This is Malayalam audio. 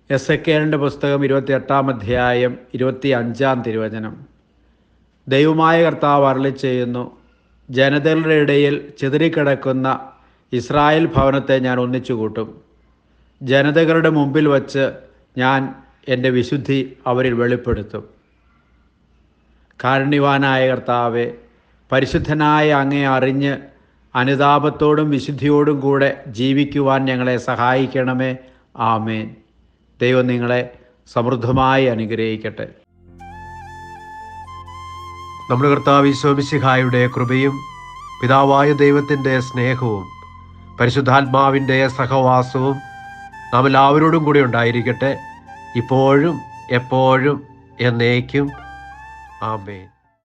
എസെക്കേലിൻ്റെ പുസ്തകം 28-ാം അധ്യായം 25-ാം തിരുവചനം. ദൈവമായ കർത്താവ് അരുളിച്ചെയ്യുന്നു, ജനതകളുടെ ഇടയിൽ ചിതറിക്കിടക്കുന്ന ഇസ്രായേൽ ഭവനത്തെ ഞാൻ ഒന്നിച്ചുകൂട്ടും. ജനതകളുടെ മുമ്പിൽ വച്ച് ഞാൻ എൻ്റെ വിശുദ്ധി അവരിൽ വെളിപ്പെടുത്തും. കാരുണ്യവാനായ കർത്താവേ, പരിശുദ്ധനായ അങ്ങയെ അറിഞ്ഞ് അനുതാപത്തോടും വിശുദ്ധിയോടും കൂടെ ജീവിക്കുവാൻ ഞങ്ങളെ സഹായിക്കണമേ. ആമേൻ. ദൈവം നിങ്ങളെ സമൃദ്ധമായി അനുഗ്രഹിക്കട്ടെ. നമ്മുടെ കർത്താവ് ഈശോ മിശിഹായുടെ കൃപയും പിതാവായ ദൈവത്തിൻ്റെ സ്നേഹവും പരിശുദ്ധാത്മാവിൻ്റെ സഹവാസവും നാം എല്ലാവരോടും കൂടി ഉണ്ടായിരിക്കട്ടെ, ഇപ്പോഴും എപ്പോഴും എന്നേക്കും. ആമേൻ.